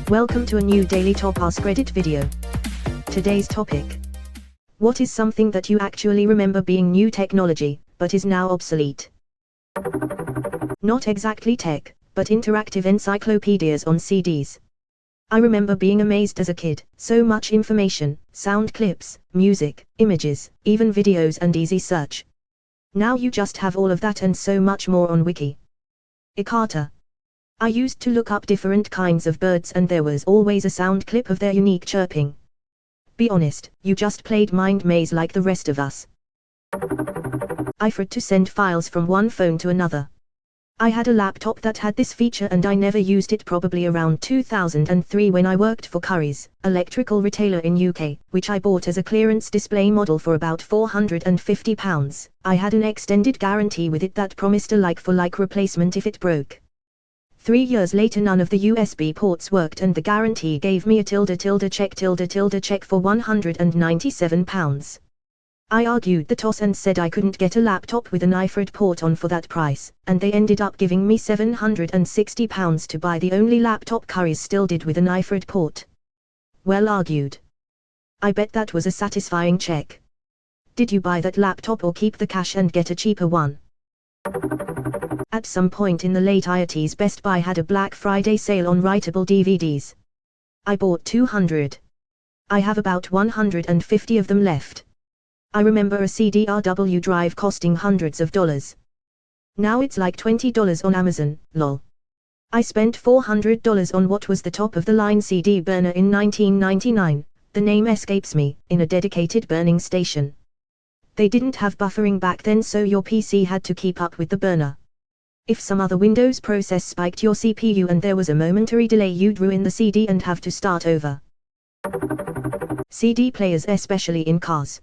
Welcome to a new Daily Top Askreddit video. Today's topic. What is something that you actually remember being new technology, but is now obsolete? Not exactly tech, but interactive encyclopedias on CDs. I remember being amazed as a kid, so much information, sound clips, music, images, even videos and easy search. Now you just have all of that and so much more on Wiki. Ikata. I used to look up different kinds of birds and there was always a sound clip of their unique chirping. Be honest, you just played mind maze like the rest of us. I preferred to send files from one phone to another. I had a laptop that had this feature and I never used it probably around 2003 when I worked for Currys, electrical retailer in UK, which I bought as a clearance display model for about £450. I had an extended guarantee with it that promised a like-for-like replacement if it broke. 3 years later none of the USB ports worked and the guarantee gave me a check for £197. I argued the toss and said I couldn't get a laptop with an Askreddit port on for that price, and they ended up giving me £760 to buy the only laptop Currys still did with an Askreddit port. Well argued. I bet that was a satisfying check. Did you buy that laptop or keep the cash and get a cheaper one? At some point in the late 80s Best Buy had a Black Friday sale on writable DVDs. I bought 200. I have about 150 of them left. I remember a CD-RW drive costing hundreds of dollars. Now it's like $20 on Amazon, lol. I spent $400 on what was the top-of-the-line CD burner in 1999, the name escapes me, in a dedicated burning station. They didn't have buffering back then so your PC had to keep up with the burner. If some other Windows process spiked your CPU and there was a momentary delay you'd ruin the CD and have to start over. CD players, especially in cars.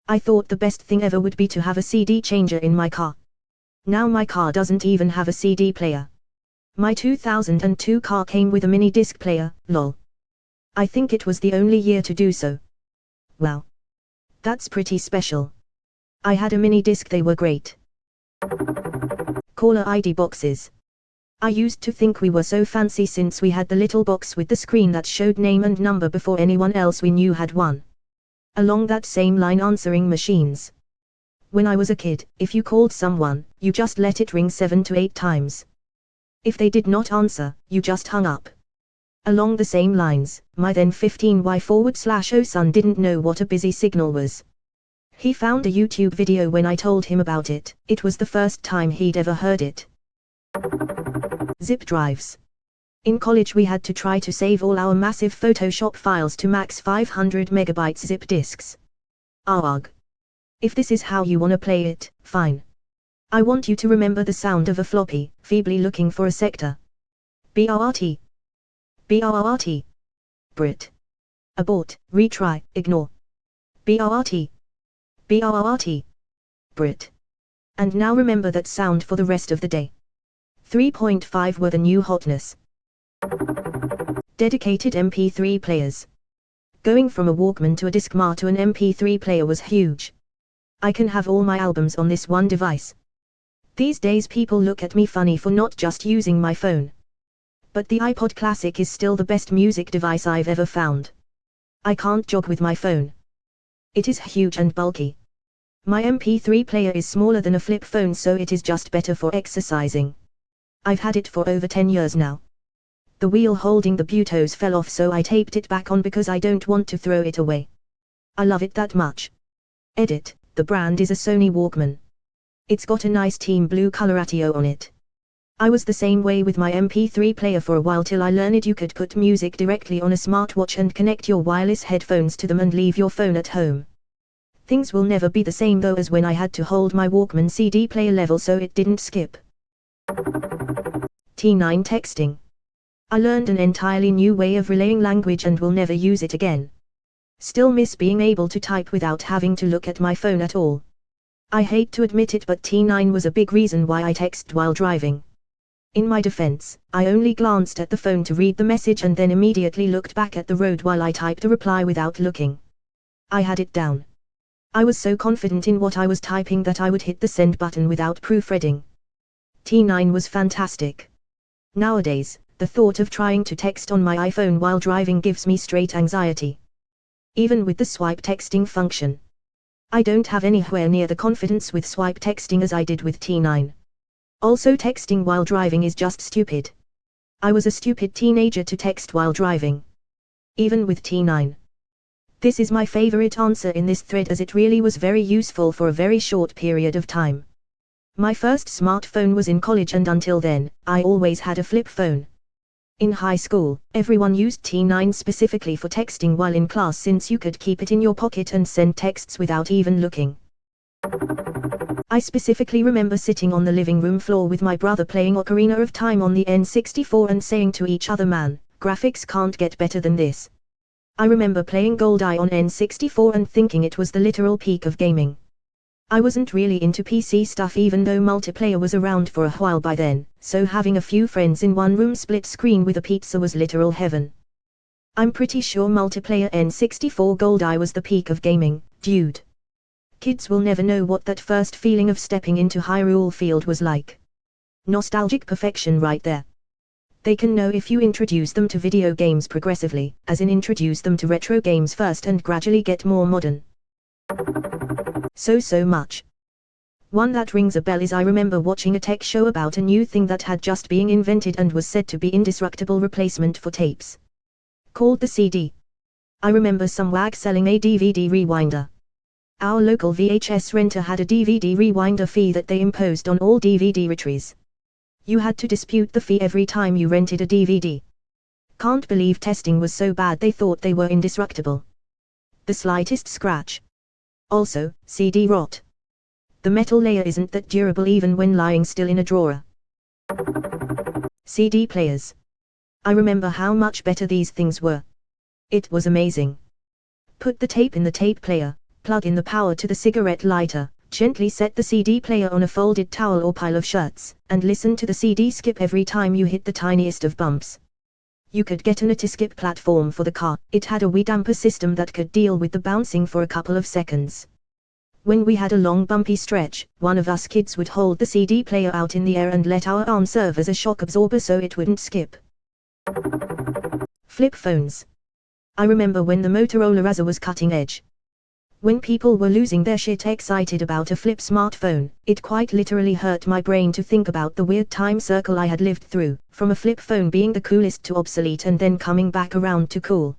I thought the best thing ever would be to have a CD changer in my car. Now my car doesn't even have a CD player. My 2002 car came with a mini disc player, lol. I think it was the only year to do so. Wow. That's pretty special. I had a mini disc, they were great. Caller ID boxes. I used to think we were so fancy since we had the little box with the screen that showed name and number before anyone else we knew had one. Along that same line, answering machines. When I was a kid, if you called someone, you just let it ring 7 to 8 times. If they did not answer, you just hung up. Along the same lines, my then 15Y/0 son didn't know what a busy signal was. He found a YouTube video when I told him about it. It was the first time he'd ever heard it. Zip drives. In college we had to try to save all our massive Photoshop files to max 500 megabytes zip disks. Arg. If this is how you wanna play it, fine. I want you to remember the sound of a floppy, feebly looking for a sector. BRT. BRT. Brit. Abort, retry, ignore. BRT. BRT. Brit. And now remember that sound for the rest of the day. 3.5 were the new hotness. Dedicated MP3 players. Going from a Walkman to a Discman to an MP3 player was huge. I can have all my albums on this one device. These days people look at me funny for not just using my phone. But the iPod Classic is still the best music device I've ever found. I can't jog with my phone. It is huge and bulky. My MP3 player is smaller than a flip phone so it is just better for exercising. I've had it for over 10 years now. The wheel holding the butos fell off so I taped it back on because I don't want to throw it away. I love it that much. Edit, the brand is a Sony Walkman. It's got a nice team blue coloratio on it. I was the same way with my MP3 player for a while till I learned you could put music directly on a smartwatch and connect your wireless headphones to them and leave your phone at home. Things will never be the same though as when I had to hold my Walkman CD player level so it didn't skip. T9 texting. I learned an entirely new way of relaying language and will never use it again. Still miss being able to type without having to look at my phone at all. I hate to admit it but T9 was a big reason why I text while driving. In my defense, I only glanced at the phone to read the message and then immediately looked back at the road while I typed a reply without looking. I had it down. I was so confident in what I was typing that I would hit the send button without proofreading. T9 was fantastic. Nowadays, the thought of trying to text on my iPhone while driving gives me straight anxiety. Even with the swipe texting function, I don't have anywhere near the confidence with swipe texting as I did with T9. Also, texting while driving is just stupid. I was a stupid teenager to text while driving. Even with T9. This is my favorite answer in this thread as it really was very useful for a very short period of time. My first smartphone was in college, and until then, I always had a flip phone. In high school, everyone used T9 specifically for texting while in class since you could keep it in your pocket and send texts without even looking. I specifically remember sitting on the living room floor with my brother playing Ocarina of Time on the N64 and saying to each other, "Man, graphics can't get better than this." I remember playing GoldenEye on N64 and thinking it was the literal peak of gaming. I wasn't really into PC stuff even though multiplayer was around for a while by then, so having a few friends in one room split screen with a pizza was literal heaven. I'm pretty sure multiplayer N64 GoldenEye was the peak of gaming, dude. Kids will never know what that first feeling of stepping into Hyrule Field was like. Nostalgic perfection right there. They can know if you introduce them to video games progressively, as in introduce them to retro games first and gradually get more modern. So much. One that rings a bell is I remember watching a tech show about a new thing that had just been invented and was said to be indestructible replacement for tapes. Called the CD. I remember some wag selling a DVD rewinder. Our local VHS renter had a DVD rewinder fee that they imposed on all DVD retrees. You had to dispute the fee every time you rented a DVD. Can't believe testing was so bad they thought they were indestructible. The slightest scratch. Also, CD rot. The metal layer isn't that durable even when lying still in a drawer. CD players. I remember how much better these things were. It was amazing. Put the tape in the tape player, plug in the power to the cigarette lighter, gently set the CD player on a folded towel or pile of shirts, and listen to the CD skip every time you hit the tiniest of bumps. You could get an anti-skip platform for the car. It had a wee damper system that could deal with the bouncing for a couple of seconds. When we had a long bumpy stretch, one of us kids would hold the CD player out in the air and let our arm serve as a shock absorber so it wouldn't skip. Flip phones. I remember when the Motorola Razr was cutting edge. When people were losing their shit excited about a flip smartphone, it quite literally hurt my brain to think about the weird time circle I had lived through, from a flip phone being the coolest to obsolete and then coming back around to cool.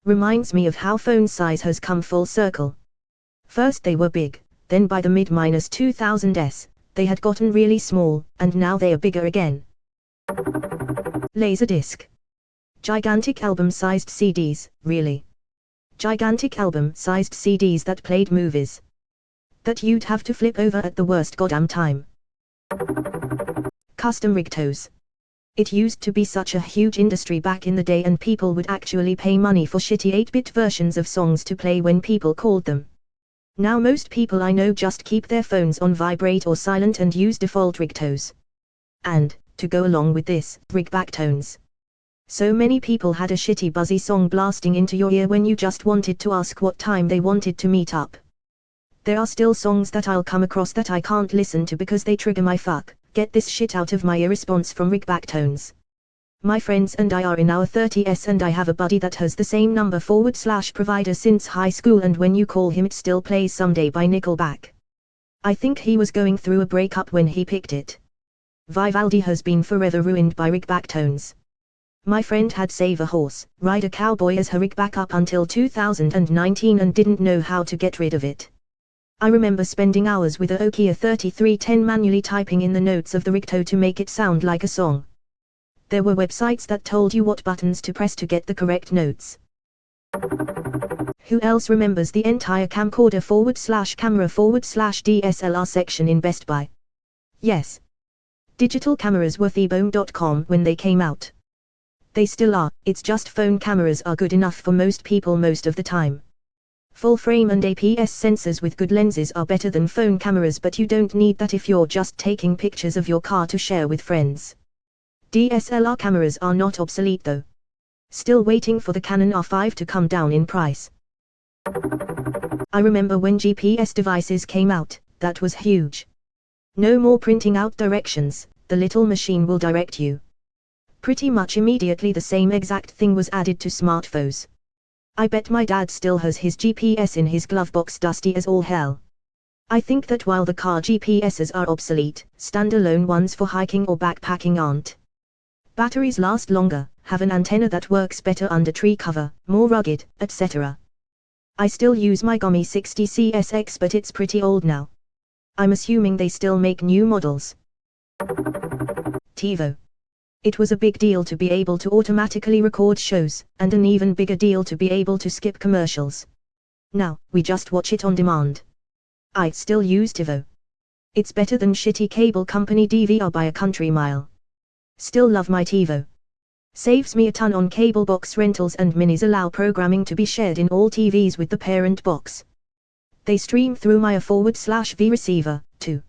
Reminds me of how phone size has come full circle. First they were big, then by the mid-2000s, they had gotten really small, and now they are bigger again. Laserdisc. Gigantic album-sized CDs, really. Gigantic album-sized CDs that played movies that you'd have to flip over at the worst goddamn time. Custom Rigtos. It used to be such a huge industry back in the day and people would actually pay money for shitty 8-bit versions of songs to play when people called them. Now most people I know just keep their phones on vibrate or silent and use default Rigtos. And, to go along with this, ringback tones. So many people had a shitty buzzy song blasting into your ear when you just wanted to ask what time they wanted to meet up. There are still songs that I'll come across that I can't listen to because they trigger my fuck, get this shit out of my ear response from ringback tones. My friends and I are in our 30s and I have a buddy that has the same number / provider since high school and when you call him it still plays Someday by Nickelback. I think he was going through a breakup when he picked it. Vivaldi has been forever ruined by ringback tones. My friend had Save a Horse, Ride a Cowboy as her ringback up until 2019 and didn't know how to get rid of it. I remember spending hours with a Nokia 3310 manually typing in the notes of the ringtone to make it sound like a song. There were websites that told you what buttons to press to get the correct notes. Who else remembers the entire camcorder / camera / DSLR section in Best Buy? Yes. Digital cameras were Tivo.com when they came out. They still are, it's just phone cameras are good enough for most people most of the time. Full frame and APS sensors with good lenses are better than phone cameras, but you don't need that if you're just taking pictures of your car to share with friends. DSLR cameras are not obsolete though. Still waiting for the Canon R5 to come down in price. I remember when GPS devices came out, that was huge. No more printing out directions, the little machine will direct you. Pretty much immediately the same exact thing was added to smartphones. I bet my dad still has his GPS in his glove box dusty as all hell. I think that while the car GPSs are obsolete, standalone ones for hiking or backpacking aren't. Batteries last longer, have an antenna that works better under tree cover, more rugged, etc. I still use my Gummy 60 CSX, but it's pretty old now. I'm assuming they still make new models. Tivo. It was a big deal to be able to automatically record shows, and an even bigger deal to be able to skip commercials. Now, we just watch it on demand. I still use Tivo. It's better than shitty cable company DVR by a country mile. Still love my Tivo. Saves me a ton on cable box rentals, and minis allow programming to be shared in all TVs with the parent box. They stream through my A/V receiver, too.